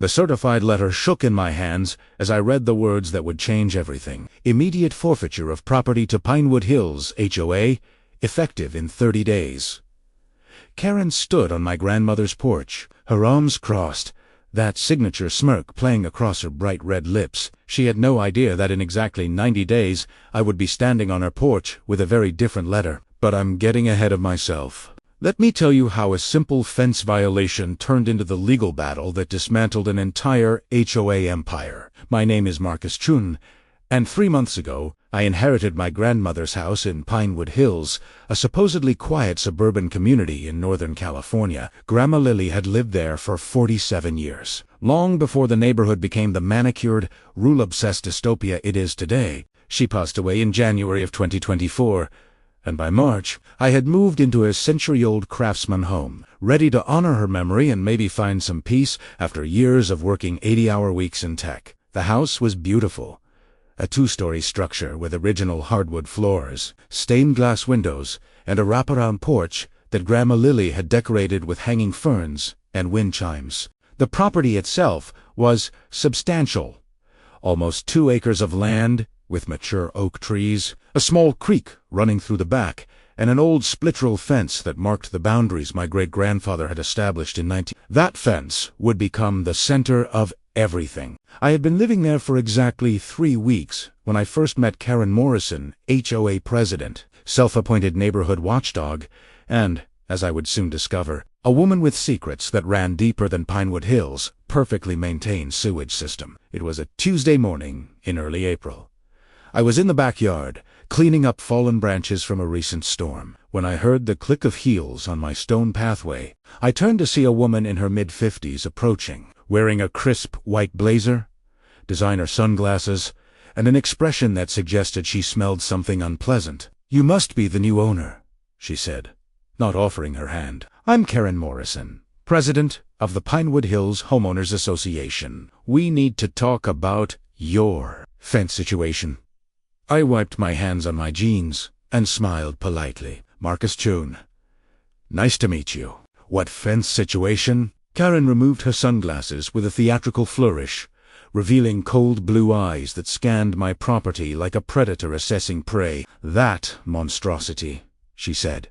The certified letter shook in my hands as I read the words that would change everything. Immediate forfeiture of property to Pinewood Hills HOA, effective in 30 days. Karen stood on my grandmother's porch, her arms crossed, that signature smirk playing across her bright red lips. She had no idea that in exactly 90 days I would be standing on her porch with a very different letter. But I'm getting ahead of myself. Let me tell you how a simple fence violation turned into the legal battle that dismantled an entire HOA empire. My name is Chun, and 3 months ago I inherited my grandmother's house in Pinewood Hills, a supposedly quiet suburban community in Northern California. Grandma Lily had lived there for 47 years. Long before the neighborhood became the manicured, rule-obsessed dystopia it is today. She passed away in January of 2024, and by March I had moved into a century-old craftsman home, ready to honor her memory and maybe find some peace after years of working 80-hour weeks in tech. The house was beautiful. A 2-story structure with original hardwood floors, stained glass windows, and a wraparound porch that Grandma Lily had decorated with hanging ferns and wind chimes. The property itself was substantial. Almost 2 acres of land with mature oak trees, a small creek running through the back, and an old split-rail fence that marked the boundaries my great-grandfather had established in 19... That fence would become the center of everything. I had been living there for exactly 3 weeks when I first met Karen Morrison, HOA President, self-appointed neighborhood watchdog, and, as I would soon discover, a woman with secrets that ran deeper than Pinewood Hills' perfectly maintained sewage system. It was a Tuesday morning in early April. I was in the backyard, cleaning up fallen branches from a recent storm, when I heard the click of heels on my stone pathway. I turned to see a woman in her mid-50s approaching, wearing a crisp white blazer, designer sunglasses, and an expression that suggested she smelled something unpleasant. "You must be the new owner," she said, not offering her hand. "I'm Karen Morrison, president of the Pinewood Hills Homeowners Association. We need to talk about your fence situation." I wiped my hands on my jeans and smiled politely. "Marcus Chun. Nice to meet you. What fence situation?" Karen removed her sunglasses with a theatrical flourish, revealing cold blue eyes that scanned my property like a predator assessing prey. "That monstrosity," she said,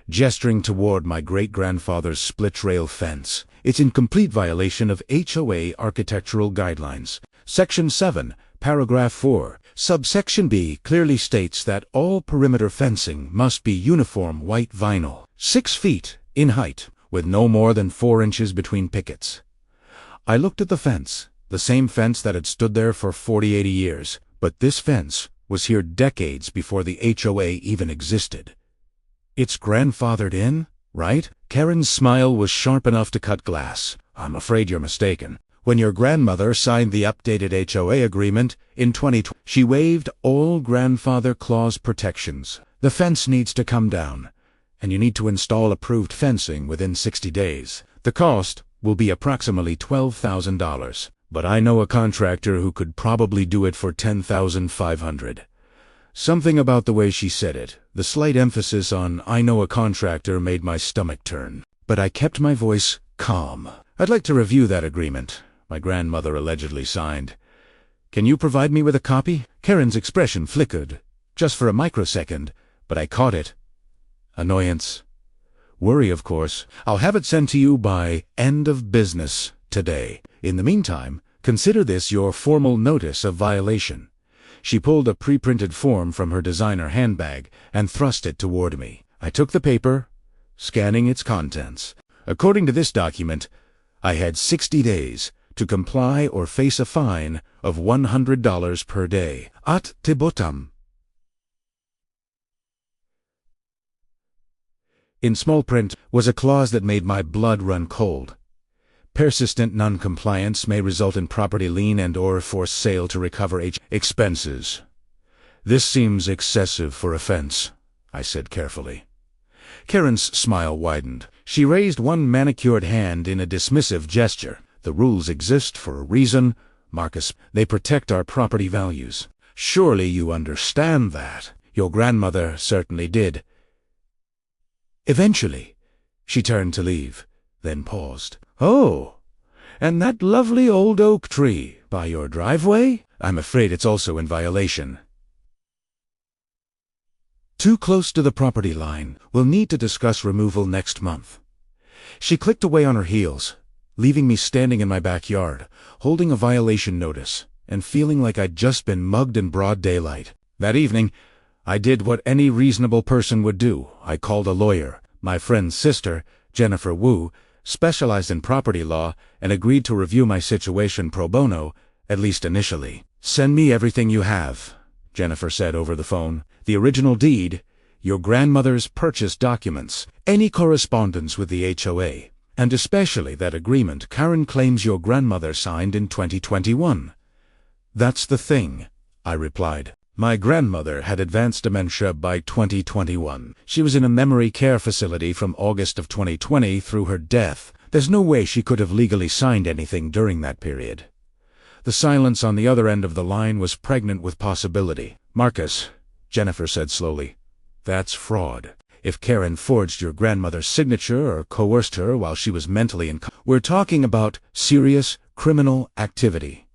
gesturing toward my great-grandfather's split-rail fence. "It's in complete violation of HOA architectural guidelines. Section 7, Paragraph 4, Subsection B clearly states that all perimeter fencing must be uniform white vinyl, 6 feet in height, with no more than 4 inches between pickets." I looked at the fence, the same fence that had stood there for 40-80 years, but this fence was here decades before the HOA even existed. "It's grandfathered in, right?" Karen's smile was sharp enough to cut glass. "I'm afraid you're mistaken. When your grandmother signed the updated HOA agreement in 2020, she waived all grandfather clause protections. The fence needs to come down, and you need to install approved fencing within 60 days. The cost will be approximately $12,000, but I know a contractor who could probably do it for $10,500. Something about the way she said it, the slight emphasis on "I know a contractor," made my stomach turn. But I kept my voice calm. "I'd like to review that agreement my grandmother allegedly signed. Can you provide me with a copy?" Karen's expression flickered, just for a microsecond, but I caught it. Annoyance. Worry, of course. "I'll have it sent to you by end of business today. In the meantime, consider this your formal notice of violation." She pulled a pre-printed form from her designer handbag and thrust it toward me. I took the paper, scanning its contents. According to this document, I had 60 days to comply or face a fine of $100 per day. At the bottom, in small print, was a clause that made my blood run cold. Persistent non-compliance may result in property lien and/or forced sale to recover expenses. "This seems excessive for a fence," I said carefully. Karen's smile widened. She raised one manicured hand in a dismissive gesture. "The rules exist for a reason, Marcus. They protect our property values. Surely you understand that. Your grandmother certainly did." Eventually, she turned to leave, then paused. "Oh, And that lovely old oak tree by your driveway? I'm afraid it's also in violation. Too close to the property line. We'll need to discuss removal next month. She clicked away on her heels, leaving me standing in my backyard, holding a violation notice, and feeling like I'd just been mugged in broad daylight. That evening, I did what any reasonable person would do. I called a lawyer. My friend's sister, Jennifer Wu, specialized in property law and agreed to review my situation pro bono, at least initially. "Send me everything you have," Jennifer said over the phone. "The original deed, your grandmother's purchase documents, any correspondence with the HOA, and especially that agreement Karen claims your grandmother signed in 2021. "That's the thing," I replied. My grandmother had advanced dementia by 2021. She was in a memory care facility from August of 2020 through her death. There's no way she could have legally signed anything during that period. The silence on the other end of the line was pregnant with possibility. "Marcus," Jennifer said slowly, "that's fraud. If Karen forged your grandmother's signature or coerced her while she was mentally we're talking about serious criminal activity."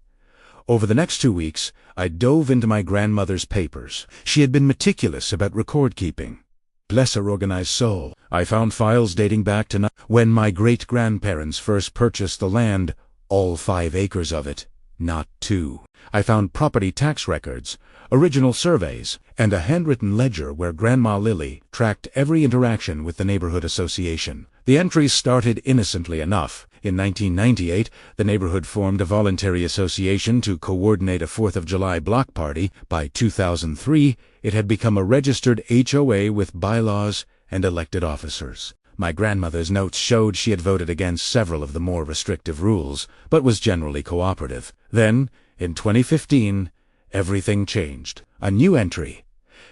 Over the next 2 weeks, I dove into my grandmother's papers. She had been meticulous about record-keeping. Bless her organized soul. I found files dating back to when my great-grandparents first purchased the land, all 5 acres of it, not 2. I found property tax records, original surveys, and a handwritten ledger where Grandma Lily tracked every interaction with the neighborhood association. The entries started innocently enough. In 1998, the neighborhood formed a voluntary association to coordinate a 4th of July block party. By 2003, it had become a registered HOA with bylaws and elected officers. My grandmother's notes showed she had voted against several of the more restrictive rules, but was generally cooperative. Then, in 2015, everything changed. A new entry.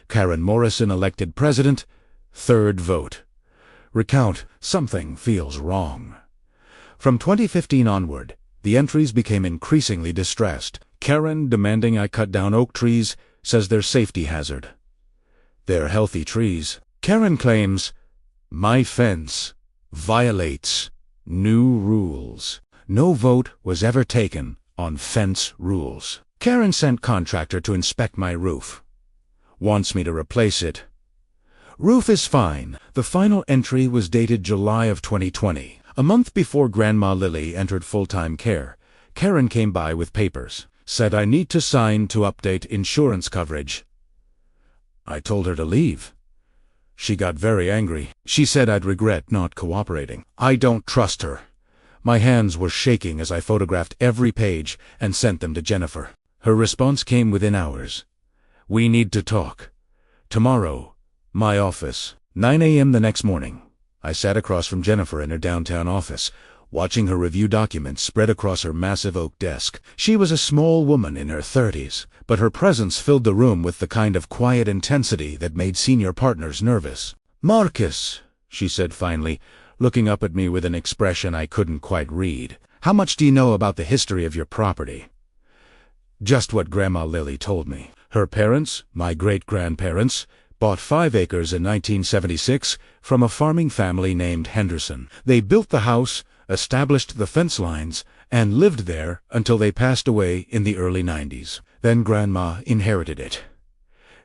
Karen Morrison elected president, 3rd vote. Recount, something feels wrong. From 2015 onward, the entries became increasingly distressed. Karen demanding I cut down oak trees, says they're safety hazard. They're healthy trees. Karen claims, my fence violates new rules. No vote was ever taken on fence rules. Karen sent contractor to inspect my roof. Wants me to replace it. Roof is fine. The final entry was dated July of 2020. A month before Grandma Lily entered full-time care, Karen came by with papers. Said I need to sign to update insurance coverage. I told her to leave. She got very angry. She said I'd regret not cooperating. I don't trust her. My hands were shaking as I photographed every page and sent them to Jennifer. Her response came within hours. We need to talk. Tomorrow, my office. 9 a.m. the next morning. I sat across from Jennifer in her downtown office, watching her review documents spread across her massive oak desk. She was a small woman in her 30s, but her presence filled the room with the kind of quiet intensity that made senior partners nervous. "Marcus," she said finally, looking up at me with an expression I couldn't quite read. "How much do you know about the history of your property?" Just what Grandma Lily told me. Her parents, my great-grandparents, bought 5 acres in 1976 from a farming family named Henderson. They built the house, established the fence lines, and lived there until they passed away in the early 90s. Then Grandma inherited it.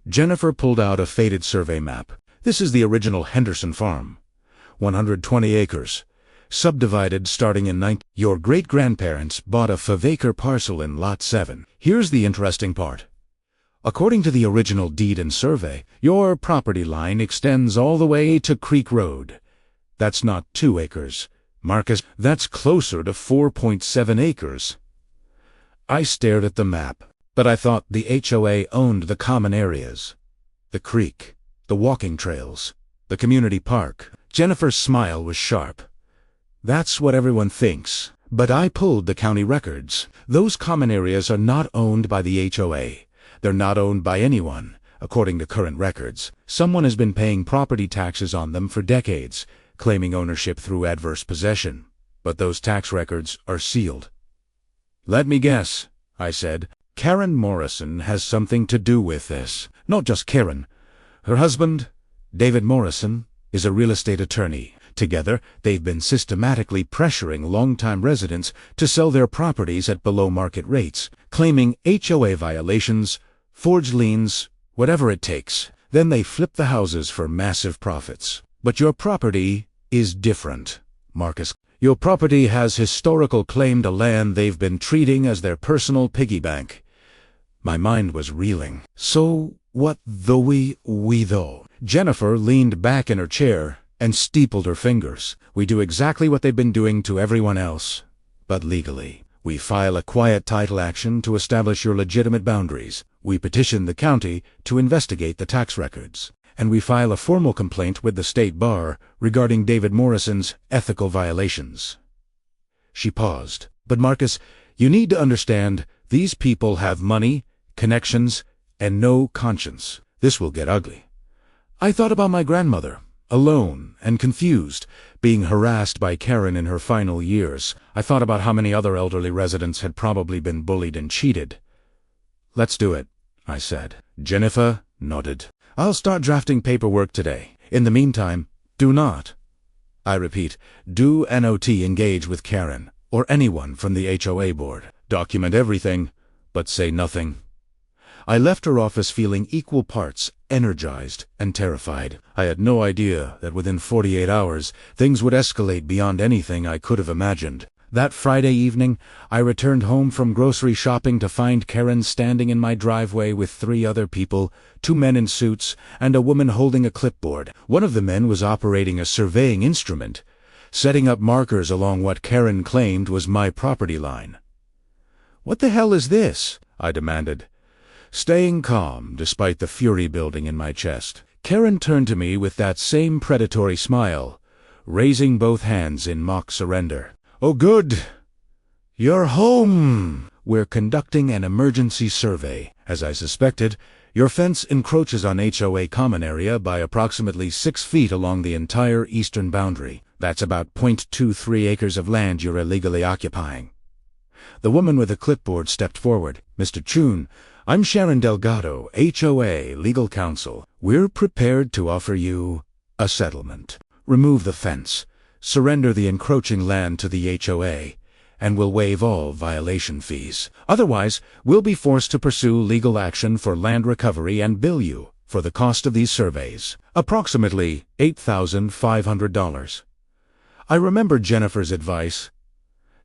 Jennifer pulled out a faded survey map. This is the original Henderson Farm. 120 acres. Subdivided starting in Your great-grandparents bought a 5-acre parcel in Lot 7. Here's the interesting part. According to the original deed and survey, your property line extends all the way to Creek Road. That's not 2 acres. Marcus, that's closer to 4.7 acres. I stared at the map, but I thought the HOA owned the common areas. The creek, the walking trails, the community park. Jennifer's smile was sharp. That's what everyone thinks, but I pulled the county records. Those common areas are not owned by the HOA. They're not owned by anyone, according to current records. Someone has been paying property taxes on them for decades, claiming ownership through adverse possession. But those tax records are sealed. Let me guess, I said. Karen Morrison has something to do with this. Not just Karen. Her husband, David Morrison, is a real estate attorney. Together, they've been systematically pressuring longtime residents to sell their properties at below-market rates, claiming HOA violations, forged liens, whatever it takes. Then they flip the houses for massive profits. But your property is different, Marcus. Your property has historical claim to land they've been treating as their personal piggy bank. My mind was reeling. So what though we though? Jennifer leaned back in her chair and steepled her fingers. We do exactly what they've been doing to everyone else, but legally. We file a quiet title action to establish your legitimate boundaries. We petition the county to investigate the tax records. And we file a formal complaint with the state bar regarding David Morrison's ethical violations. She paused. But Marcus, you need to understand, these people have money, connections, and no conscience. This will get ugly. I thought about my grandmother, alone and confused, being harassed by Karen in her final years. I thought about how many other elderly residents had probably been bullied and cheated. Let's do it, I said. Jennifer nodded. I'll start drafting paperwork today. In the meantime, do not, I repeat, do not engage with Karen or anyone from the HOA board. Document everything, but say nothing. I left her office feeling equal parts energized and terrified. I had no idea that within 48 hours things would escalate beyond anything I could have imagined. That Friday evening, I returned home from grocery shopping to find Karen standing in my driveway with 3 other people, 2 men in suits, and a woman holding a clipboard. One of the men was operating a surveying instrument, setting up markers along what Karen claimed was my property line. "What the hell is this?" I demanded, staying calm despite the fury building in my chest. Karen turned to me with that same predatory smile, raising both hands in mock surrender. "Oh good, you're home. We're conducting an emergency survey. As I suspected, your fence encroaches on HOA common area by approximately 6 feet along the entire eastern boundary. That's about 0.23 acres of land you're illegally occupying." The woman with the clipboard stepped forward. "Mr. Chun, I'm Sharon Delgado, HOA legal counsel. We're prepared to offer you a settlement. Remove the fence, surrender the encroaching land to the HOA, and we'll waive all violation fees. Otherwise, we'll be forced to pursue legal action for land recovery and bill you for the cost of these surveys, approximately $8,500. I remembered Jennifer's advice.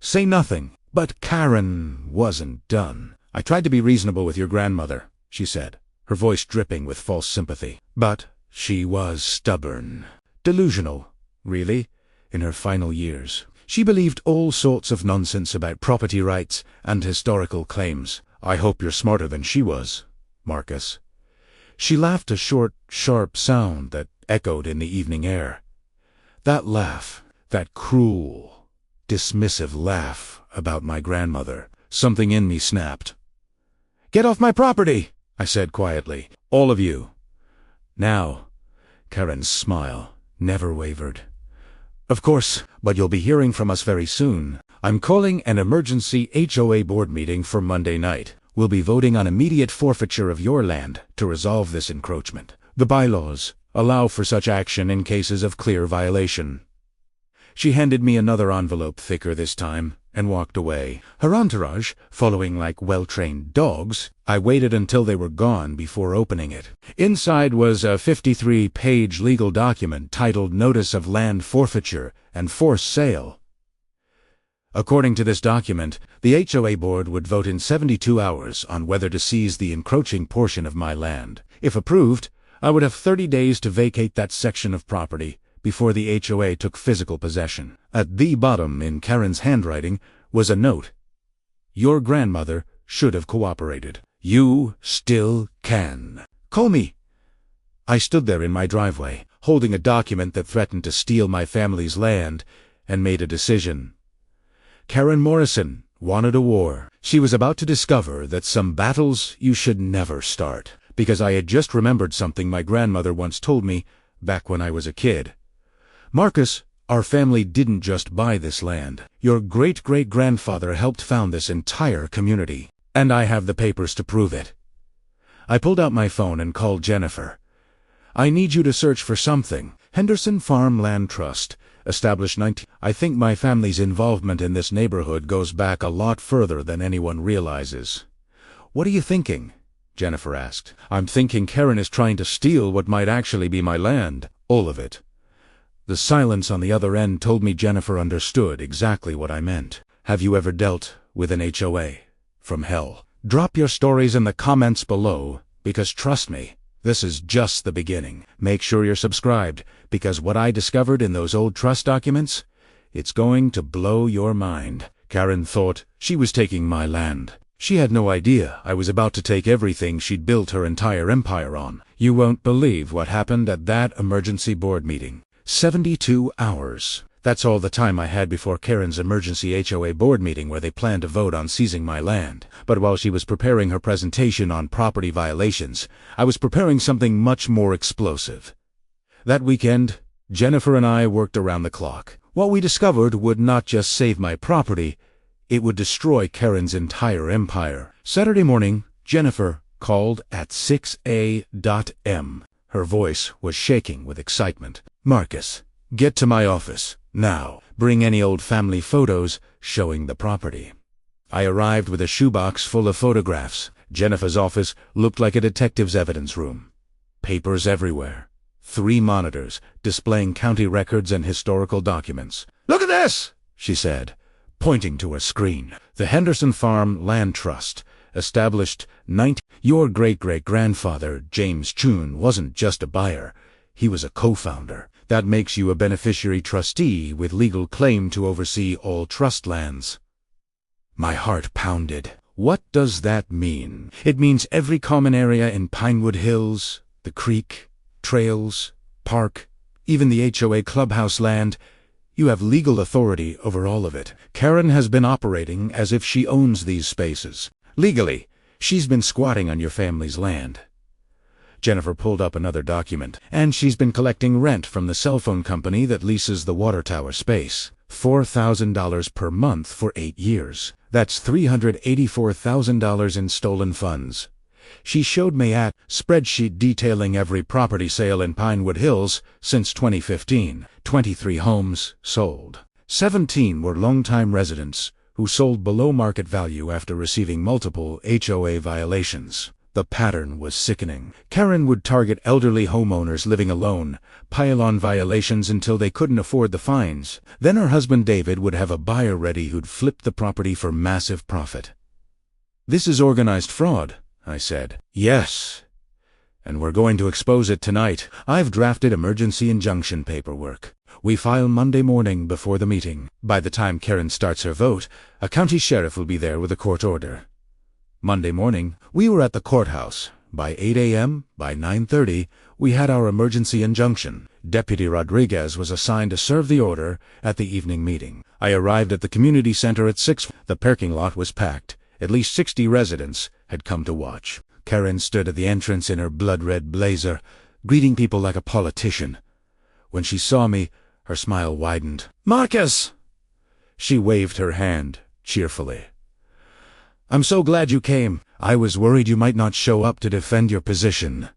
Say nothing. But Karen wasn't done. "I tried to be reasonable with your grandmother," she said, her voice dripping with false sympathy. "But she was stubborn. Delusional, really. In her final years, she believed all sorts of nonsense about property rights and historical claims. I hope you're smarter than she was, Marcus." She laughed, a short, sharp sound that echoed in the evening air. That laugh, that cruel, dismissive laugh about my grandmother. Something in me snapped. "Get off my property," I said quietly. "All of you." "Now." Karen's smile never wavered. "Of course, but you'll be hearing from us very soon. I'm calling an emergency HOA board meeting for Monday night. We'll be voting on immediate forfeiture of your land to resolve this encroachment. The bylaws allow for such action in cases of clear violation." She handed me another envelope, thicker this time, and walked away. Her entourage, following like well-trained dogs, I waited until they were gone before opening it. Inside was a 53-page legal document titled Notice of Land Forfeiture and Forced Sale. According to this document, the HOA board would vote in 72 hours on whether to seize the encroaching portion of my land. If approved, I would have 30 days to vacate that section of property before the HOA took physical possession. At the bottom, in Karen's handwriting, was a note. "Your grandmother should have cooperated. You still can. Call me." I stood there in my driveway, holding a document that threatened to steal my family's land, and made a decision. Karen Morrison wanted a war. She was about to discover that some battles you should never start, because I had just remembered something my grandmother once told me back when I was a kid. "Marcus, our family didn't just buy this land. Your great-great-grandfather helped found this entire community, and I have the papers to prove it." I pulled out my phone and called Jennifer. "I need you to search for something. Henderson Farm Land Trust. established 19... I think my family's involvement in this neighborhood goes back a lot further than anyone realizes. What are you thinking? Jennifer asked. I'm thinking Karen is trying to steal what might actually be my land. All of it. The silence on the other end told me Jennifer understood exactly what I meant. Have you ever dealt with an HOA from hell? Drop your stories in the comments below, because trust me, this is just the beginning. Make sure you're subscribed, because what I discovered in those old trust documents, it's going to blow your mind. Karen thought she was taking my land. She had no idea I was about to take everything she'd built her entire empire on. You won't believe what happened at that emergency board meeting. 72 hours. That's all the time I had before Karen's emergency HOA board meeting where they planned to vote on seizing my land. But while she was preparing her presentation on property violations, I was preparing something much more explosive. That weekend, Jennifer and I worked around the clock. What we discovered would not just save my property, it would destroy Karen's entire empire. Saturday morning, Jennifer called at 6 a.m. Her voice was shaking with excitement. Marcus, get to my office. Now, bring any old family photos showing the property. I arrived with a shoebox full of photographs. Jennifer's office looked like a detective's evidence room. Papers everywhere. 3 monitors displaying county records and historical documents. Look at this, she said, pointing to a screen. The Henderson Farm Land Trust, established 19... Your great-great-grandfather, James Chun, wasn't just a buyer. He was a co-founder. That makes you a beneficiary trustee with legal claim to oversee all trust lands. My heart pounded. What does that mean? It means every common area in Pinewood Hills, the creek, trails, park, even the HOA clubhouse land. You have legal authority over all of it. Karen has been operating as if she owns these spaces. Legally, she's been squatting on your family's land. Jennifer pulled up another document. And she's been collecting rent from the cell phone company that leases the water tower space. $4,000 per month for 8 years. That's $384,000 in stolen funds. She showed me a spreadsheet detailing every property sale in Pinewood Hills since 2015. 23 homes sold. 17 were longtime residents who sold below market value after receiving multiple HOA violations. The pattern was sickening. Karen would target elderly homeowners living alone, pile on violations until they couldn't afford the fines. Then her husband David would have a buyer ready who'd flip the property for massive profit. This is organized fraud, I said. Yes. And we're going to expose it tonight. I've drafted emergency injunction paperwork. We file Monday morning before the meeting. By the time Karen starts her vote, a county sheriff will be there with a court order. Monday morning, we were at the courthouse. By 8 a.m., by 9:30, we had our emergency injunction. Deputy Rodriguez was assigned to serve the order at the evening meeting. I arrived at the community center at 6. The parking lot was packed. At least 60 residents had come to watch. Karen stood at the entrance in her blood-red blazer, greeting people like a politician. When she saw me, her smile widened. Marcus! She waved her hand cheerfully. I'm so glad you came. I was worried you might not show up to defend your position.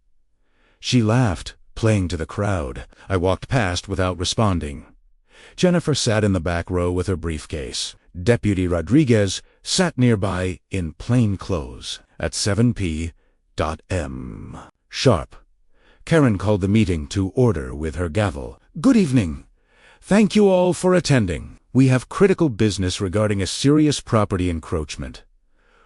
She laughed, playing to the crowd. I walked past without responding. Jennifer sat in the back row with her briefcase. Deputy Rodriguez sat nearby in plain clothes. At 7 p.m. sharp, Karen called the meeting to order with her gavel. Good evening. Thank you all for attending. We have critical business regarding a serious property encroachment.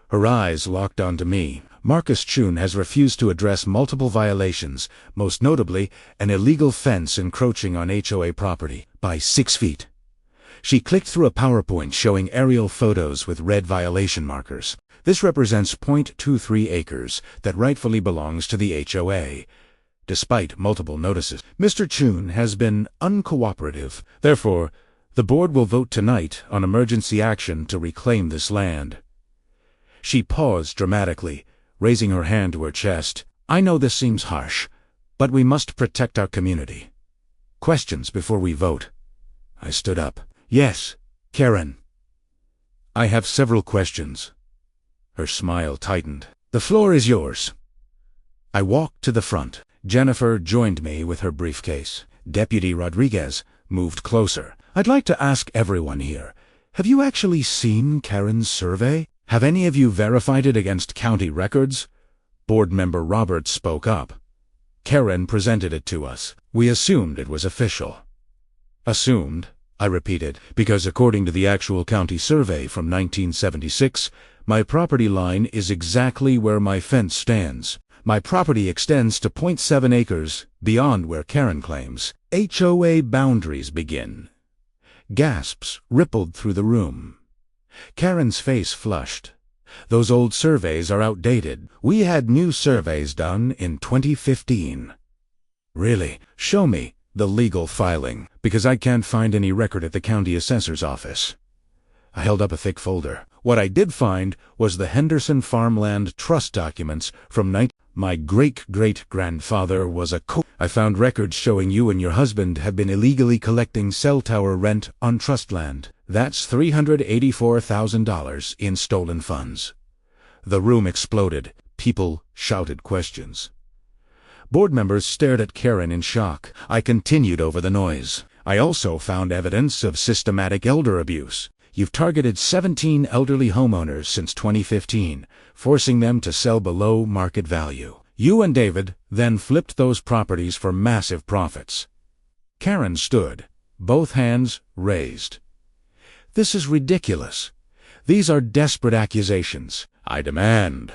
Her eyes locked onto me. Marcus Chun has refused to address multiple violations, most notably an illegal fence encroaching on HOA property by 6 feet. She clicked through a PowerPoint showing aerial photos with red violation markers. This represents .23 acres that rightfully belongs to the HOA. Despite multiple notices, Mr. Chun has been uncooperative. Therefore, the board will vote tonight on emergency action to reclaim this land. She paused dramatically, raising her hand to her chest. I know this seems harsh, but we must protect our community. Questions before we vote? I stood up. Yes, Karen. I have several questions. Her smile tightened. The floor is yours. I walked to the front. Jennifer joined me with her briefcase. Deputy Rodriguez moved closer. I'd like to ask everyone here, have you actually seen Karen's survey? Have any of you verified it against county records? Board member Roberts spoke up. Karen presented it to us. We assumed it was official. Assumed, I repeated, because according to the actual county survey from 1976, my property line is exactly where my fence stands. My property extends to 0.7 acres beyond where Karen claims. HOA boundaries begin. Gasps rippled through the room. Karen's face flushed. Those old surveys are outdated. We had new surveys done in 2015. Really? Show me the legal filing, because I can't find any record at the county assessor's office. I held up a thick folder. What I did find was the Henderson Farm Land Trust documents from My great-great-grandfather was a I found records showing you and your husband have been illegally collecting cell tower rent on trust land. That's $384,000 in stolen funds. The room exploded. People shouted questions. Board members stared at Karen in shock. I continued over the noise. I also found evidence of systematic elder abuse. You've targeted 17 elderly homeowners since 2015, forcing them to sell below market value. You and David then flipped those properties for massive profits. Karen stood, both hands raised. This is ridiculous. These are desperate accusations. I demand.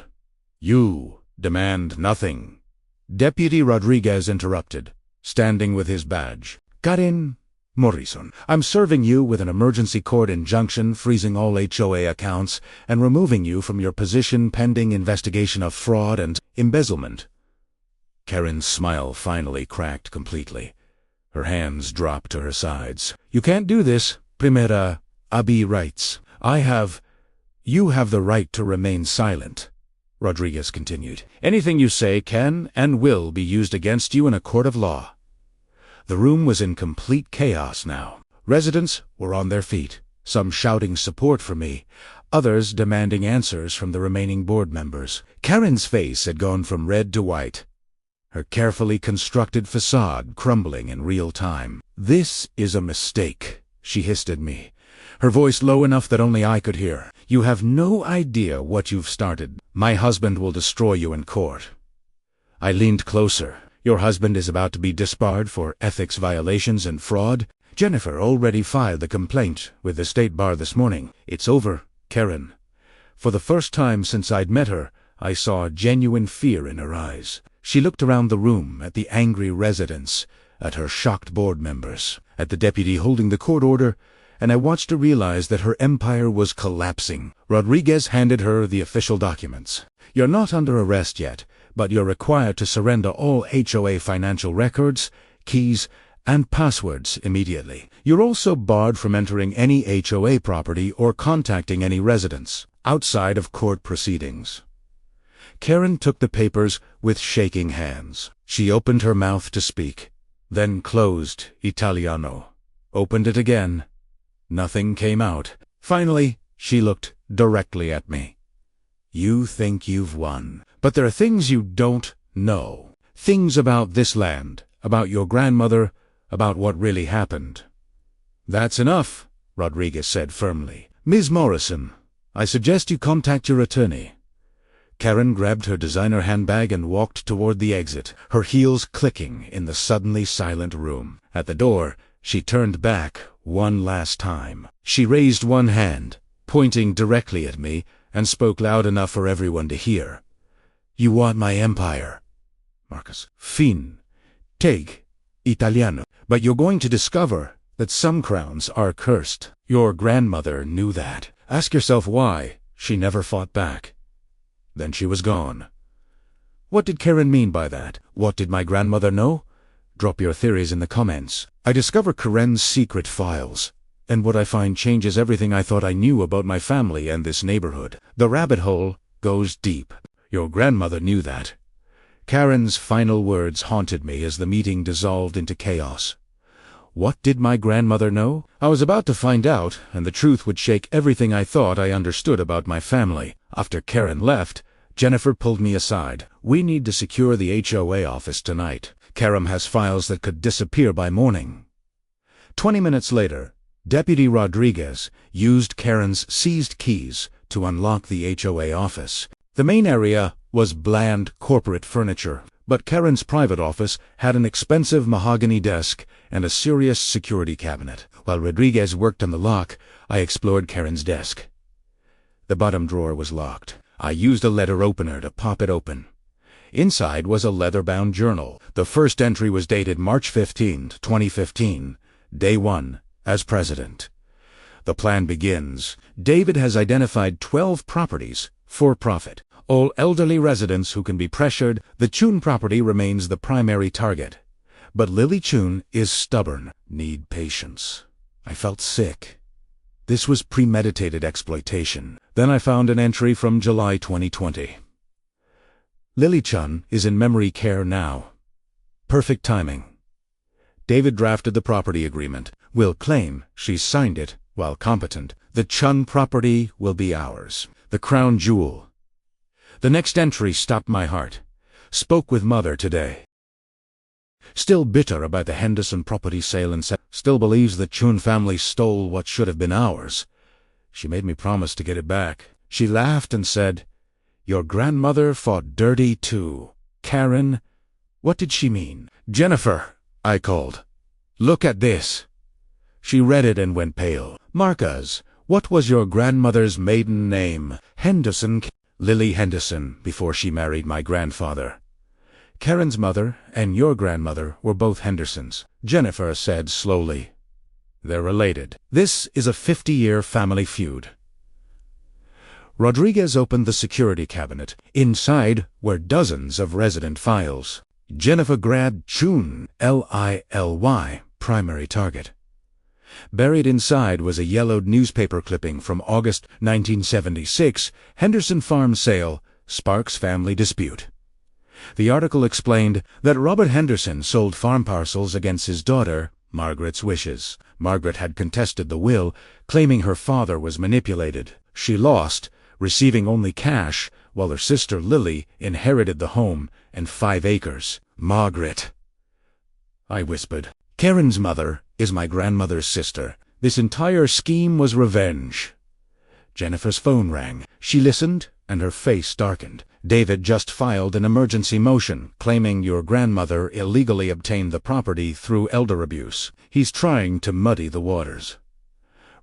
You demand nothing. Deputy Rodriguez interrupted, standing with his badge. Karen Morrison, I'm serving you with an emergency court injunction freezing all HOA accounts and removing you from your position pending investigation of fraud and embezzlement. Karen's smile finally cracked completely. Her hands dropped to her sides. You can't do this, Primera Abi writes. You have the right to remain silent, Rodriguez continued. Anything you say can and will be used against you in a court of law. The room was in complete chaos now. Residents were on their feet, some shouting support for me, others demanding answers from the remaining board members. Karen's face had gone from red to white, her carefully constructed facade crumbling in real time. This is a mistake, she hissed at me, her voice low enough that only I could hear. You have no idea what you've started. My husband will destroy you in court. I leaned closer. Your husband is about to be disbarred for ethics violations and fraud. Jennifer already filed the complaint with the State Bar this morning. It's over, Karen. For the first time since I'd met her, I saw genuine fear in her eyes. She looked around the room at the angry residents, at her shocked board members, at the deputy holding the court order, and I watched her realize that her empire was collapsing. Rodriguez handed her the official documents. You're not under arrest yet, but you're required to surrender all HOA financial records, keys, and passwords immediately. You're also barred from entering any HOA property or contacting any residents outside of court proceedings. Karen took the papers with shaking hands. She opened her mouth to speak, then closed Italiano, opened it again. Nothing came out. Finally, she looked directly at me. You think you've won. But there are things you don't know. Things about this land, about your grandmother, about what really happened. That's enough, Rodriguez said firmly. Ms. Morrison, I suggest you contact your attorney. Karen grabbed her designer handbag and walked toward the exit, her heels clicking in the suddenly silent room. At the door, she turned back one last time. She raised one hand, pointing directly at me, and spoke loud enough for everyone to hear. You want my empire. Marcus. Fin. Take. Italiano. But you're going to discover that some crowns are cursed. Your grandmother knew that. Ask yourself why she never fought back. Then she was gone. What did Karen mean by that? What did my grandmother know? Drop your theories in the comments. I discover Karen's secret files, and what I find changes everything I thought I knew about my family and this neighborhood. The rabbit hole goes deep. Your grandmother knew that. Karen's final words haunted me as the meeting dissolved into chaos. What did my grandmother know? I was about to find out, and the truth would shake everything I thought I understood about my family. After Karen left, Jennifer pulled me aside. We need to secure the HOA office tonight. Karen has files that could disappear by morning. 20 minutes later, Deputy Rodriguez used Karen's seized keys to unlock the HOA office. The main area was bland corporate furniture, but Karen's private office had an expensive mahogany desk and a serious security cabinet. While Rodriguez worked on the lock, I explored Karen's desk. The bottom drawer was locked. I used a letter opener to pop it open. Inside was a leather-bound journal. The first entry was dated March 15, 2015, Day 1, as president. The plan begins. David has identified 12 properties for profit. All elderly residents who can be pressured. The Chun property remains the primary target. But Lily Chun is stubborn. Need patience. I felt sick. This was premeditated exploitation. Then I found an entry from July 2020. Lily Chun is in memory care now. Perfect timing. David drafted the property agreement. Will claim she signed it while competent. The Chun property will be ours. The crown jewel. The next entry stopped my heart. Spoke with mother today. Still bitter about the Henderson property sale and still believes the Chun family stole what should have been ours. She made me promise to get it back. She laughed and said, "Your grandmother fought dirty too." Karen, what did she mean? "Jennifer," I called. "Look at this." She read it and went pale. "Marcus, what was your grandmother's maiden name?" "Henderson." "Lily Henderson, before she married my grandfather." "Karen's mother and your grandmother were both Hendersons," Jennifer said slowly. "They're related. This is a 50-year family feud." Rodriguez opened the security cabinet. Inside were dozens of resident files. Jennifer grabbed Chun, Lily, primary target. Buried inside was a yellowed newspaper clipping from August 1976, Henderson Farm Sale, Sparks Family Dispute. The article explained that Robert Henderson sold farm parcels against his daughter, Margaret's wishes. Margaret had contested the will, claiming her father was manipulated. She lost, receiving only cash, while her sister Lily inherited the home and 5 acres. "Margaret," I whispered. "Karen's mother is my grandmother's sister. This entire scheme was revenge." Jennifer's phone rang. She listened, and her face darkened. "David just filed an emergency motion, claiming your grandmother illegally obtained the property through elder abuse. He's trying to muddy the waters."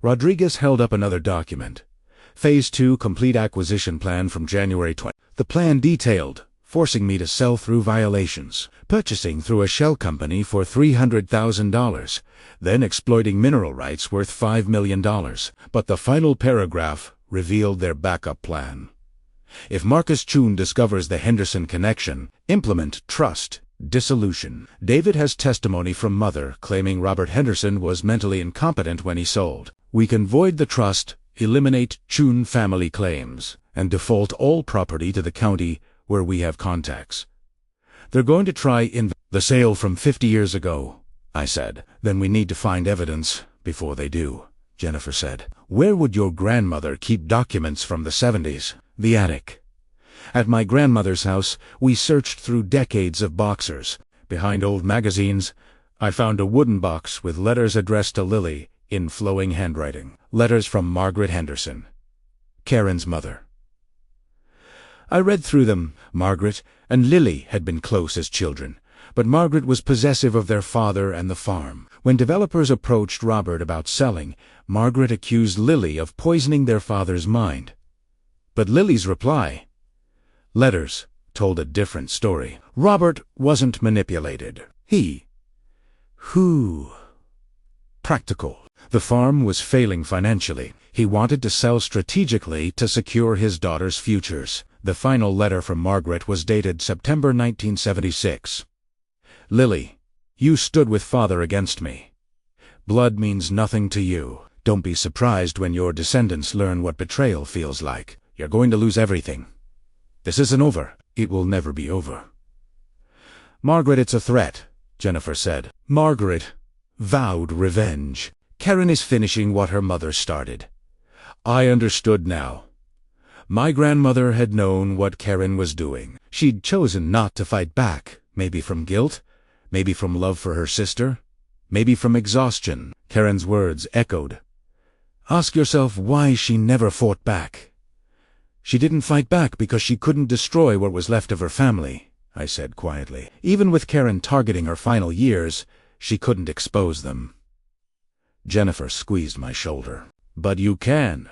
Rodriguez held up another document. Phase 2 Complete Acquisition Plan from January 20. The plan detailed, forcing me to sell through violations, purchasing through a shell company for $300,000, then exploiting mineral rights worth $5 million. But the final paragraph revealed their backup plan. If Marcus Chun discovers the Henderson connection, implement trust, dissolution. David has testimony from mother claiming Robert Henderson was mentally incompetent when he sold. We can void the trust, eliminate Chun family claims, and default all property to the county where we have contacts. They're going to try the sale from 50 years ago, I said. Then we need to find evidence before they do, Jennifer said. Where would your grandmother keep documents from the 70s? The attic. At my grandmother's house, we searched through decades of boxers. Behind old magazines, I found a wooden box with letters addressed to Lily in flowing handwriting. Letters from Margaret Henderson, Karen's mother. I read through them. Margaret and Lily had been close as children, but Margaret was possessive of their father and the farm. When developers approached Robert about selling, Margaret accused Lily of poisoning their father's mind. But Lily's reply, letters, told a different story. Robert wasn't manipulated. Practical. The farm was failing financially. He wanted to sell strategically to secure his daughter's futures. The final letter from Margaret was dated September 1976. Lily, you stood with father against me. Blood means nothing to you. Don't be surprised when your descendants learn what betrayal feels like. You're going to lose everything. This isn't over. It will never be over. Margaret, it's a threat, Jennifer said. Margaret vowed revenge. Karen is finishing what her mother started. I understood now. My grandmother had known what Karen was doing. She'd chosen not to fight back, maybe from guilt, maybe from love for her sister. maybe from exhaustion. Karen's words echoed. Ask yourself why she never fought back. She didn't fight back because she couldn't destroy what was left of her family, I said quietly. Even with Karen targeting her final years, she couldn't expose them. Jennifer squeezed my shoulder. But you can.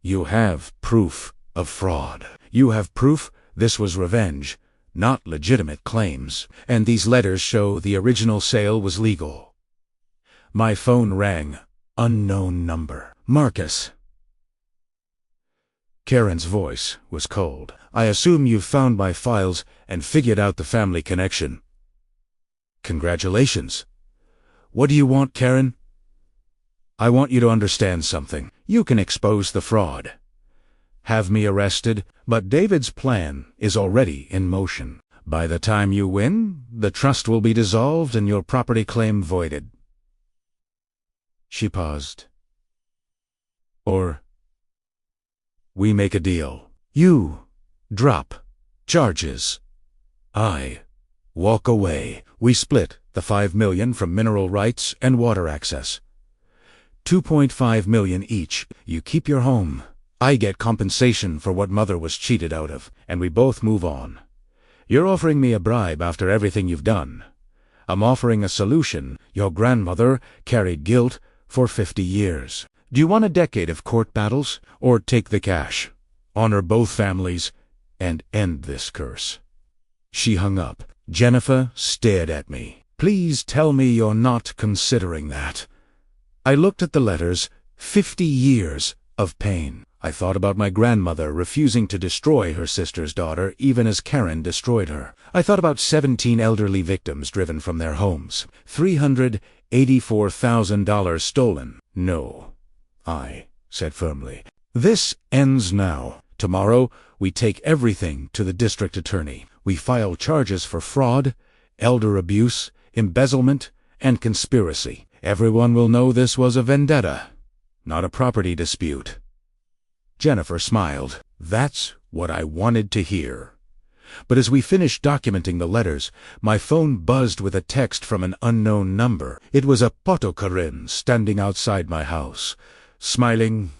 You have proof of fraud. You have proof this was revenge, not legitimate claims, and these letters show the original sale was legal. My phone rang. Unknown number. Marcus. Karen's voice was cold. I assume you've found my files and figured out the family connection. Congratulations. What do you want, Karen? I want you to understand something. You can expose the fraud. Have me arrested, but David's plan is already in motion. By the time you win, the trust will be dissolved and your property claim voided. She paused. Or we make a deal. You drop charges. I walk away. We split the $5 million from mineral rights and water access. $2.5 million each. You keep your home. I get compensation for what Mother was cheated out of, and we both move on. You're offering me a bribe after everything you've done. I'm offering a solution. Your grandmother carried guilt for 50 years. Do you want a decade of court battles, or take the cash, honor both families, and end this curse? She hung up. Jennifer stared at me. Please tell me you're not considering that. I looked at the letters. 50 years of pain. I thought about my grandmother refusing to destroy her sister's daughter even as Karen destroyed her. I thought about 17 elderly victims driven from their homes. $384,000 stolen. No, I said firmly. This ends now. Tomorrow, we take everything to the district attorney. We file charges for fraud, elder abuse, embezzlement, and conspiracy. Everyone will know this was a vendetta, not a property dispute. Jennifer smiled. That's what I wanted to hear. But as we finished documenting the letters, my phone buzzed with a text from an unknown number. It was a Poto Karen standing outside my house, smiling,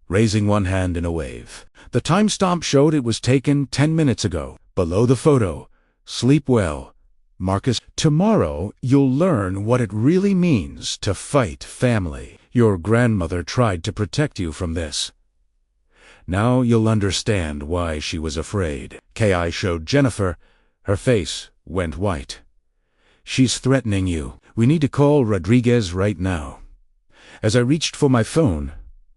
raising one hand in a wave. The timestamp showed it was taken 10 minutes ago. Below the photo, sleep well, Marcus. Tomorrow you'll learn what it really means to fight family. Your grandmother tried to protect you from this. Now you'll understand why she was afraid. Ki showed Jennifer. Her face went white. She's threatening you. We need to call Rodriguez right now. As I reached for my phone,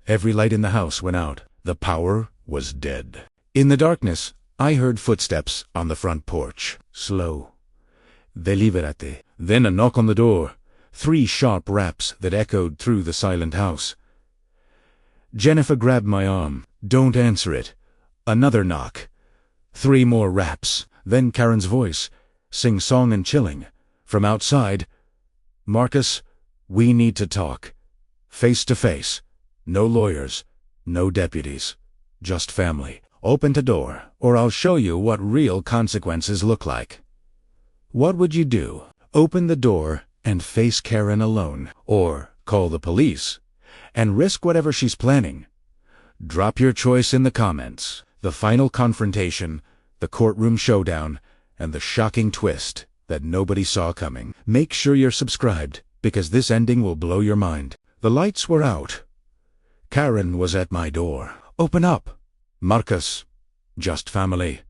every light in the house went out. The power was dead. In the darkness, I heard footsteps on the front porch. Slow. Deliberate. Then a knock on the door. 3 sharp raps that echoed through the silent house. Jennifer grabbed my arm. Don't answer it. Another knock. 3 more raps. Then Karen's voice, sing-song and chilling. From outside, Marcus, we need to talk. Face to face. No lawyers. No deputies. Just family. Open the door, or I'll show you what real consequences look like. What would you do? Open the door and face Karen alone, or call the police and risk whatever she's planning? Drop your choice in the comments. The final confrontation, the courtroom showdown, and the shocking twist that nobody saw coming. Make sure you're subscribed, because this ending will blow your mind. The lights were out. Karen was at my door. Open up. Marcus. Just family.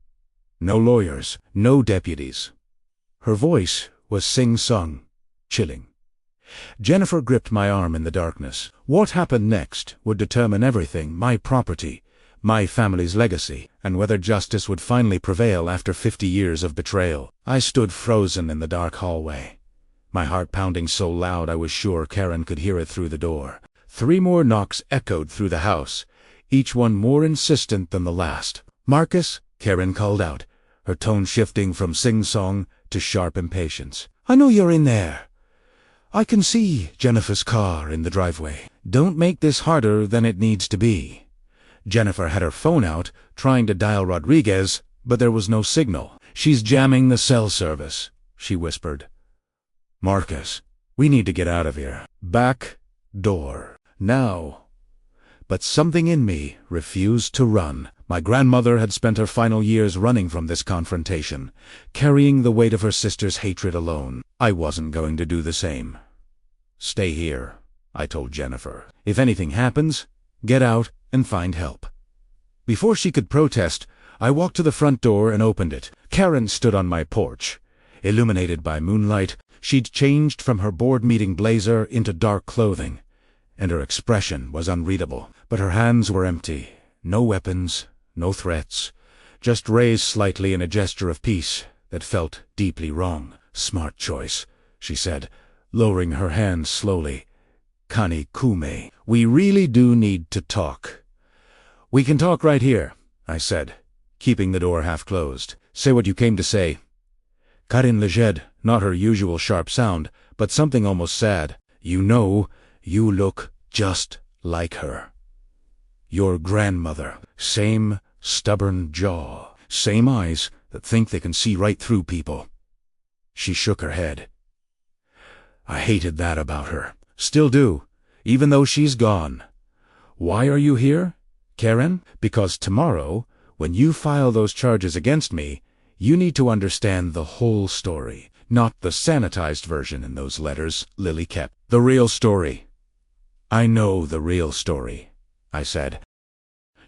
No lawyers. No deputies. Her voice was sing-song, chilling. Jennifer gripped my arm in the darkness. What happened next would determine everything: my property, my family's legacy, and whether justice would finally prevail after 50 years of betrayal. I stood frozen in the dark hallway, my heart pounding so loud I was sure Karen could hear it through the door. 3 more knocks echoed through the house, each one more insistent than the last. Marcus, Karen called out, her tone shifting from sing-song to sharp impatience. I know you're in there. I can see Jennifer's car in the driveway. Don't make this harder than it needs to be. Jennifer had her phone out, trying to dial Rodriguez, but there was no signal. She's jamming the cell service, she whispered. Marcus, We need to get out of here. Back door. Now. But something in me refused to run. My grandmother had spent her final years running from this confrontation, carrying the weight of her sister's hatred alone. I wasn't going to do the same. Stay here, I told Jennifer. If anything happens, get out and find help. Before she could protest, I walked to the front door and opened it. Karen stood on my porch. Illuminated by moonlight, she'd changed from her board meeting blazer into dark clothing, and her expression was unreadable. But her hands were empty. No weapons, no threats, just raised slightly in a gesture of peace that felt deeply wrong. Smart choice, she said, lowering her hands slowly. Kani kume. We really do need to talk. We can talk right here, I said, keeping the door half closed. Say what you came to say. Karin Leged, not her usual sharp sound, but something almost sad. You know, you look just like her. Your grandmother. Same stubborn jaw. Same eyes that think they can see right through people. She shook her head. I hated that about her. Still do, even though she's gone. Why are you here, Karen? Because tomorrow, when you file those charges against me, you need to understand the whole story, not the sanitized version in those letters Lily kept. The real story. I know the real story, I said.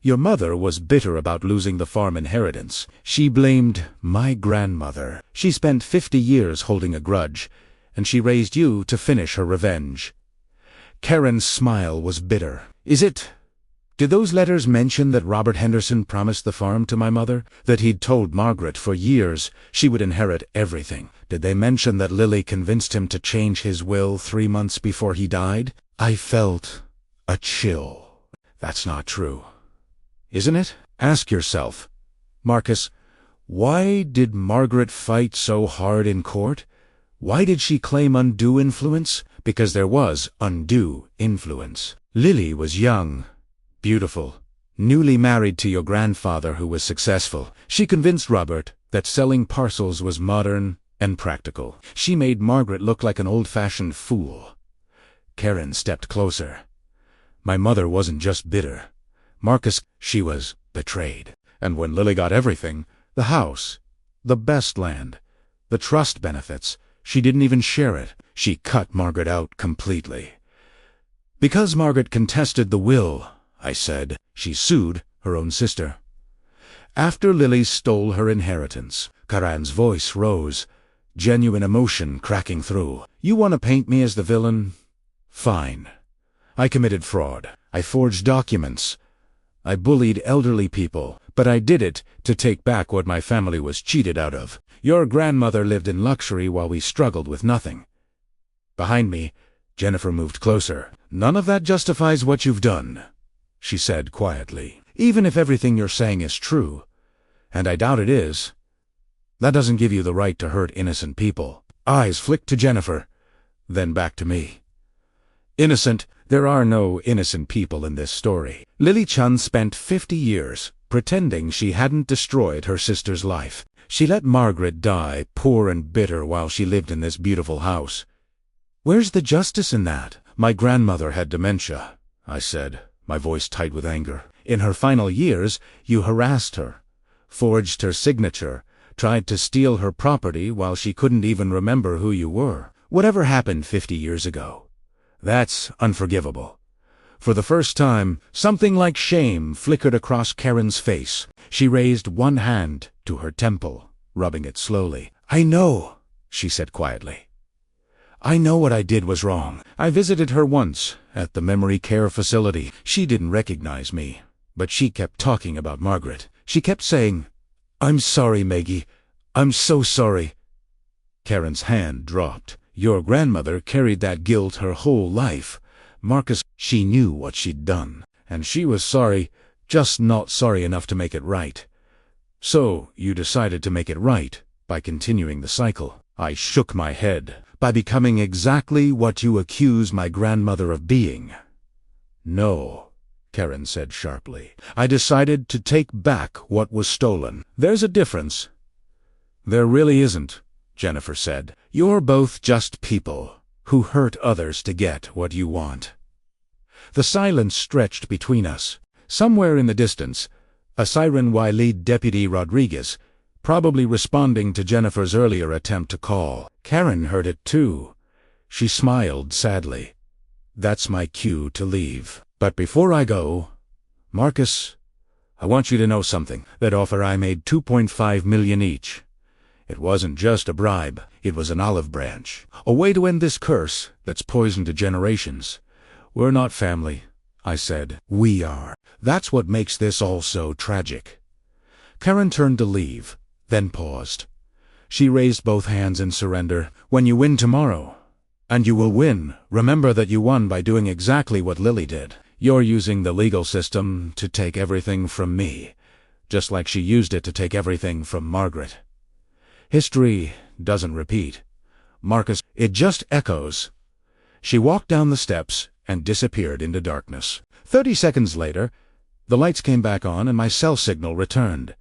Your mother was bitter about losing the farm inheritance. She blamed my grandmother. She spent 50 years holding a grudge, and she raised you to finish her revenge. Karen's smile was bitter. Did those letters mention that Robert Henderson promised the farm to my mother? That he'd told Margaret for years she would inherit everything? Did they mention that Lily convinced him to change his will 3 months before he died? I felt a chill. That's not true. Isn't it? Ask yourself. Marcus, why did Margaret fight so hard in court? Why did she claim undue influence? Because there was undue influence. Lily was young, beautiful, newly married to your grandfather who was successful. She convinced Robert that selling parcels was modern and practical. She made Margaret look like an old-fashioned fool. Karen stepped closer. My mother wasn't just bitter. Marcus, she was betrayed. And when Lily got everything, the house, the best land, the trust benefits, she didn't even share it. She cut Margaret out completely. Because Margaret contested the will, I said, she sued her own sister. After Lily stole her inheritance, Karan's voice rose, genuine emotion cracking through. You want to paint me as the villain? Fine. I committed fraud. I forged documents. I bullied elderly people, but I did it to take back what my family was cheated out of. Your grandmother lived in luxury while we struggled with nothing. Behind me, Jennifer moved closer. None of that justifies what you've done, she said quietly. Even if everything you're saying is true, and I doubt it is, that doesn't give you the right to hurt innocent people. Eyes flicked to Jennifer, then back to me. Innocent? There are no innocent people in this story. Lily Chun spent 50 years pretending she hadn't destroyed her sister's life. She let Margaret die poor and bitter while she lived in this beautiful house. Where's the justice in that? My grandmother had dementia, I said, my voice tight with anger. In her final years, you harassed her, forged her signature, tried to steal her property while she couldn't even remember who you were. Whatever happened 50 years ago? That's unforgivable. For the first time, something like shame flickered across Karen's face. She raised one hand to her temple, rubbing it slowly. I know, she said quietly. I know what I did was wrong. I visited her once at the memory care facility. She didn't recognize me, but she kept talking about Margaret. She kept saying, I'm sorry, Maggie. I'm so sorry. Karen's hand dropped. Your grandmother carried that guilt her whole life. Marcus, she knew what she'd done, and she was sorry, just not sorry enough to make it right. So you decided to make it right by continuing the cycle. I shook my head. By becoming exactly what you accuse my grandmother of being. No, Karen said sharply. I decided to take back what was stolen. There's a difference. There really isn't, Jennifer said. You're both just people who hurt others to get what you want. The silence stretched between us. Somewhere in the distance, a siren waylaid Deputy Rodriguez, probably responding to Jennifer's earlier attempt to call. Karen heard it too. She smiled sadly. That's my cue to leave. But before I go, Marcus, I want you to know something. That offer I made $2.5 million each. It wasn't just a bribe. It was an olive branch. A way to end this curse that's poisoned to generations. We're not family, I said. We are. That's what makes this all so tragic. Karen turned to leave, then paused. She raised both hands in surrender. When you win tomorrow, and you will win, remember that you won by doing exactly what Lily did. You're using the legal system to take everything from me, just like she used it to take everything from Margaret. History doesn't repeat. Marcus, it just echoes. She walked down the steps and disappeared into darkness. 30 seconds later, the lights came back on and my cell signal returned.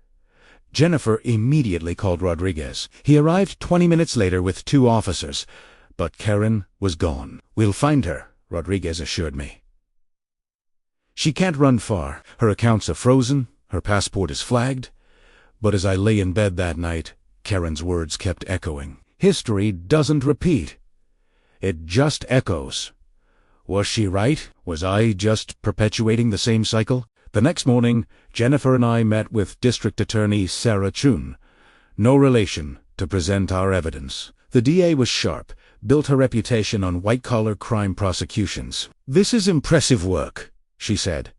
Jennifer immediately called Rodriguez. He arrived 20 minutes later with 2 officers, but Karen was gone. We'll find her, Rodriguez assured me. She can't run far. Her accounts are frozen, her passport is flagged. But as I lay in bed that night, Karen's words kept echoing. History doesn't repeat. It just echoes. Was she right? Was I just perpetuating the same cycle? The next morning, Jennifer and I met with District Attorney Sarah Chun, no relation, to present our evidence. The DA was sharp, built her reputation on white-collar crime prosecutions. This is impressive work, she said,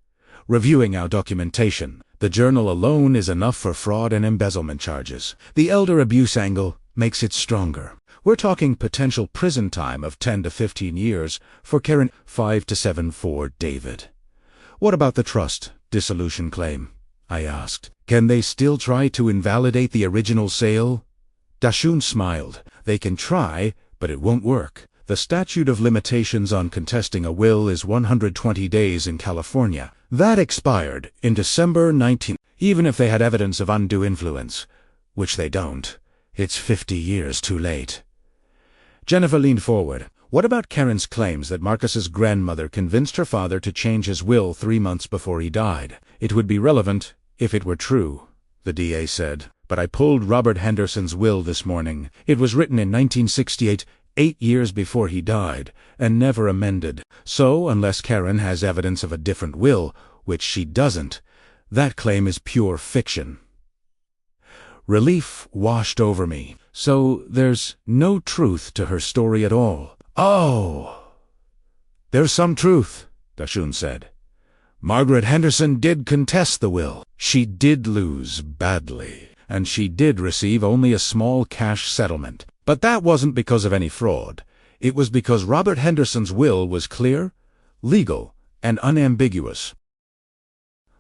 reviewing our documentation. The journal alone is enough for fraud and embezzlement charges. The elder abuse angle makes it stronger. We're talking potential prison time of 10 to 15 years for Karen, 5 to 7 for David. What about the trust dissolution claim? I asked. Can they still try to invalidate the original sale? Dashun smiled. They can try, but it won't work. The statute of limitations on contesting a will is 120 days in California. That expired in December 19. Even if they had evidence of undue influence, which they don't, it's 50 years too late. Jennifer leaned forward. What about Karen's claims that Marcus's grandmother convinced her father to change his will 3 months before he died? It would be relevant if it were true, the DA said. But I pulled Robert Henderson's will this morning. It was written in 1968, 8 years before he died, and never amended. So, unless Karen has evidence of a different will, which she doesn't, that claim is pure fiction. Relief washed over me. So there's no truth to her story at all. Oh! There's some truth, Dashun said. Margaret Henderson did contest the will. She did lose badly, and she did receive only a small cash settlement. But that wasn't because of any fraud. It was because Robert Henderson's will was clear, legal, and unambiguous.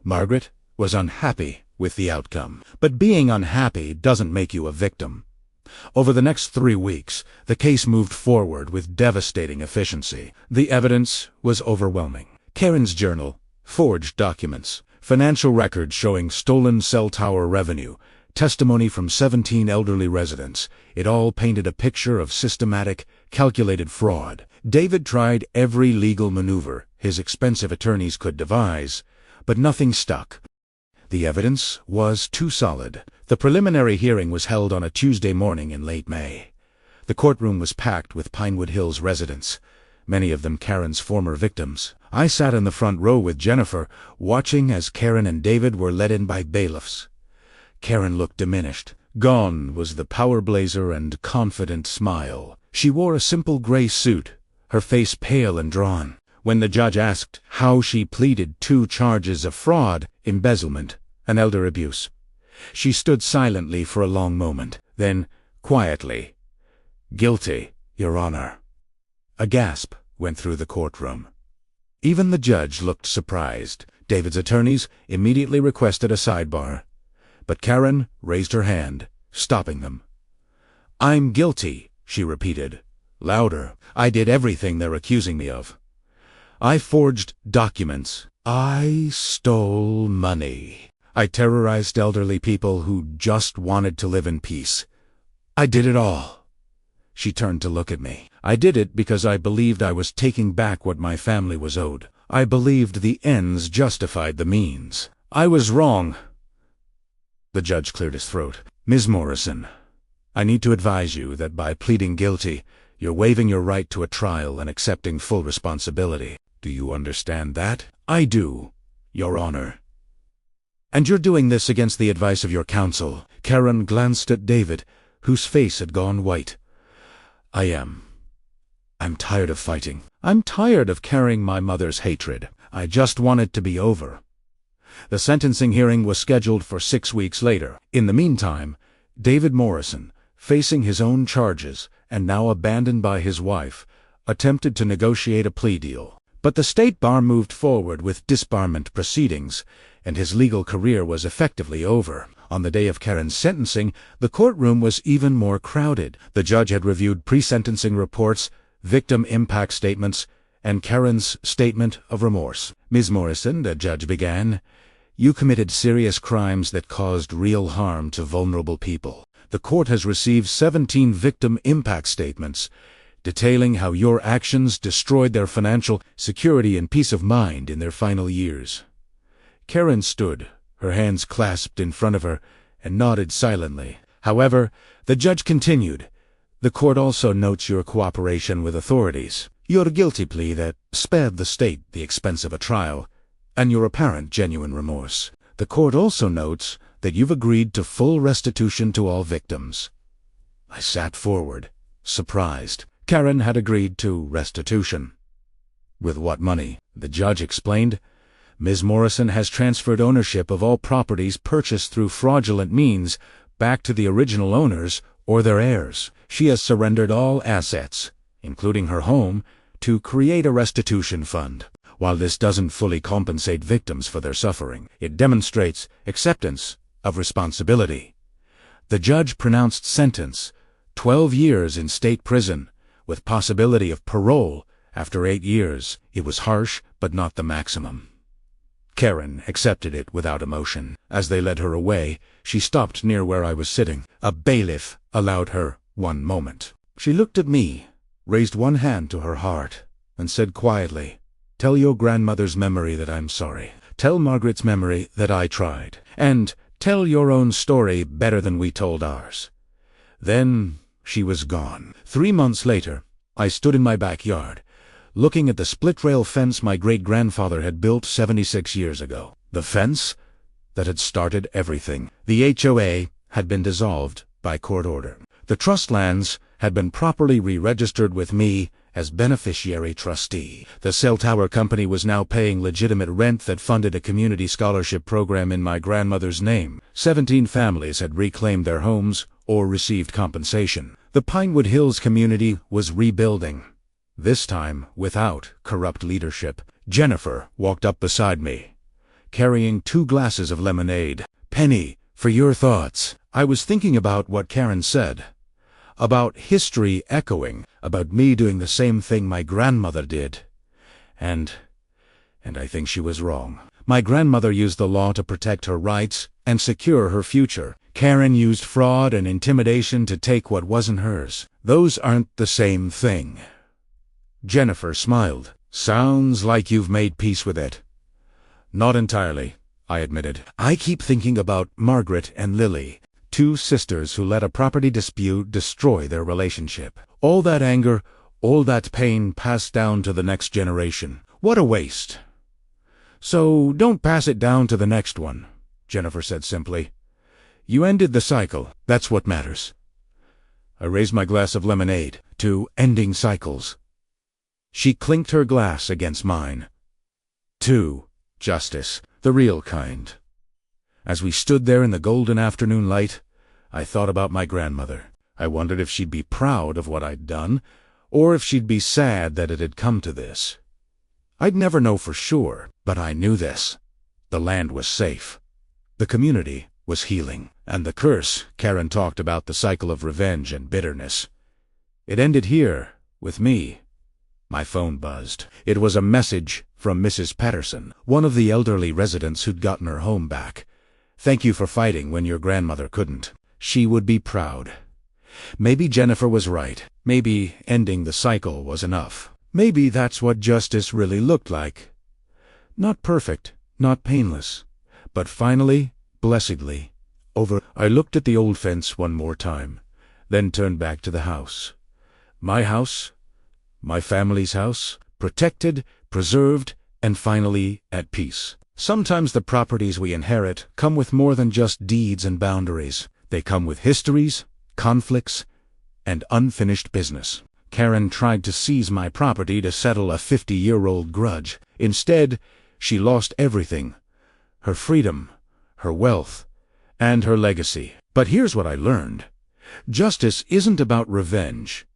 Margaret was unhappy with the outcome. But being unhappy doesn't make you a victim. Over the next 3 weeks, the case moved forward with devastating efficiency. The evidence was overwhelming. Karen's journal, forged documents, financial records showing stolen cell tower revenue, testimony from 17 elderly residents. It all painted a picture of systematic, calculated fraud. David tried every legal maneuver his expensive attorneys could devise, but nothing stuck. The evidence was too solid. The preliminary hearing was held on a Tuesday morning in late May. The courtroom was packed with Pinewood Hills residents, many of them Karen's former victims. I sat in the front row with Jennifer, watching as Karen and David were led in by bailiffs. Karen looked diminished. Gone was the power blazer and confident smile. She wore a simple gray suit, her face pale and drawn. When the judge asked how she pleaded 2 charges of fraud, embezzlement, and elder abuse, she stood silently for a long moment. Then, quietly, "Guilty, Your Honor." A gasp went through the courtroom. Even the judge looked surprised. David's attorneys immediately requested a sidebar, but Karen raised her hand, stopping them. "I'm guilty," she repeated, louder. "I did everything they're accusing me of. I forged documents. I stole money. I terrorized elderly people who just wanted to live in peace. I did it all." She turned to look at me. I did it because I believed I was taking back what my family was owed. I believed the ends justified the means. I was wrong. The judge cleared his throat. Ms. Morrison, I need to advise you that by pleading guilty, you're waiving your right to a trial and accepting full responsibility. Do you understand that? I do, Your Honor. And you're doing this against the advice of your counsel. Karen glanced at David, whose face had gone white. I'm tired of fighting. I'm tired of carrying my mother's hatred. I just want it to be over. The sentencing hearing was scheduled for 6 weeks later. In the meantime, David Morrison, facing his own charges and now abandoned by his wife, attempted to negotiate a plea deal. But the State Bar moved forward with disbarment proceedings, and his legal career was effectively over. On the day of Karen's sentencing, the courtroom was even more crowded. The judge had reviewed pre-sentencing reports, victim impact statements, and Karen's statement of remorse. Ms. Morrison, the judge began, you committed serious crimes that caused real harm to vulnerable people. The court has received 17 victim impact statements, detailing how your actions destroyed their financial security and peace of mind in their final years. Karen stood, her hands clasped in front of her, and nodded silently. However, the judge continued, the court also notes your cooperation with authorities, your guilty plea that spared the state the expense of a trial, and your apparent genuine remorse. The court also notes that you've agreed to full restitution to all victims. I sat forward, surprised. Karen had agreed to restitution. With what money? The judge explained. Ms. Morrison has transferred ownership of all properties purchased through fraudulent means back to the original owners or their heirs. She has surrendered all assets, including her home, to create a restitution fund. While this doesn't fully compensate victims for their suffering, it demonstrates acceptance of responsibility. The judge pronounced sentence, 12 years in state prison, with possibility of parole after 8 years. It was harsh, but not the maximum. Karen accepted it without emotion. As they led her away, she stopped near where I was sitting. A bailiff allowed her 1 moment. She looked at me, raised one hand to her heart, and said quietly, tell your grandmother's memory that I'm sorry. Tell Margaret's memory that I tried. And tell your own story better than we told ours. Then she was gone. 3 months later, I stood in my backyard, looking at the split-rail fence my great-grandfather had built 76 years ago. The fence that had started everything. The HOA had been dissolved by court order. The trust lands had been properly re-registered with me as beneficiary trustee. The cell tower company was now paying legitimate rent that funded a community scholarship program in my grandmother's name. 17 families had reclaimed their homes or received compensation. The Pinewood Hills community was rebuilding, this time without corrupt leadership. Jennifer walked up beside me, carrying 2 glasses of lemonade. Penny, for your thoughts. I was thinking about what Karen said, about history echoing, about me doing the same thing my grandmother did. And I think she was wrong. My grandmother used the law to protect her rights and secure her future. Karen used fraud and intimidation to take what wasn't hers. Those aren't the same thing. Jennifer smiled. Sounds like you've made peace with it. Not entirely, I admitted. I keep thinking about Margaret and Lily, 2 sisters who let a property dispute destroy their relationship. All that anger, all that pain passed down to the next generation. What a waste. So don't pass it down to the next one, Jennifer said simply. You ended the cycle. That's what matters. I raised my glass of lemonade to ending cycles. She clinked her glass against mine. 2. Justice, the real kind. As we stood there in the golden afternoon light, I thought about my grandmother. I wondered if she'd be proud of what I'd done, or if she'd be sad that it had come to this. I'd never know for sure, but I knew this. The land was safe. The community was healing. And the curse, Karen talked about the cycle of revenge and bitterness. It ended here, with me. My phone buzzed. It was a message from Mrs. Patterson, one of the elderly residents who'd gotten her home back. Thank you for fighting when your grandmother couldn't. She would be proud. Maybe Jennifer was right. Maybe ending the cycle was enough. Maybe that's what justice really looked like. Not perfect, not painless, but finally, blessedly, over. I looked at the old fence one more time, then turned back to the house. My house, my family's house, protected, preserved, and finally at peace. Sometimes the properties we inherit come with more than just deeds and boundaries. They come with histories, conflicts, and unfinished business. Karen tried to seize my property to settle a 50-year-old grudge. Instead, she lost everything: her freedom, her wealth, and her legacy. But here's what I learned. Justice isn't about revenge.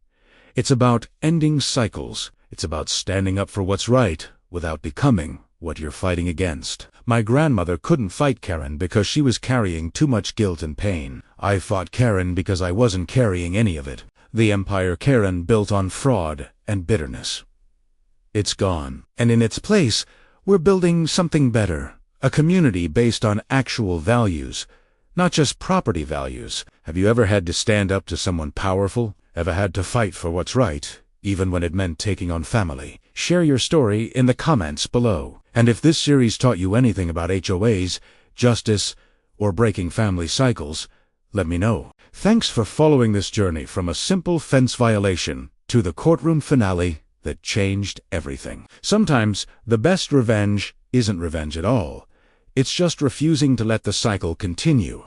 It's about ending cycles. It's about standing up for what's right without becoming what you're fighting against. My grandmother couldn't fight Karen because she was carrying too much guilt and pain. I fought Karen because I wasn't carrying any of it. The empire Karen built on fraud and bitterness. It's gone. And in its place, we're building something better. A community based on actual values, not just property values. Have you ever had to stand up to someone powerful? Ever had to fight for what's right, even when it meant taking on family? Share your story in the comments below. And if this series taught you anything about HOAs, justice, or breaking family cycles, let me know. Thanks for following this journey from a simple fence violation to the courtroom finale that changed everything. Sometimes the best revenge isn't revenge at all. It's just refusing to let the cycle continue.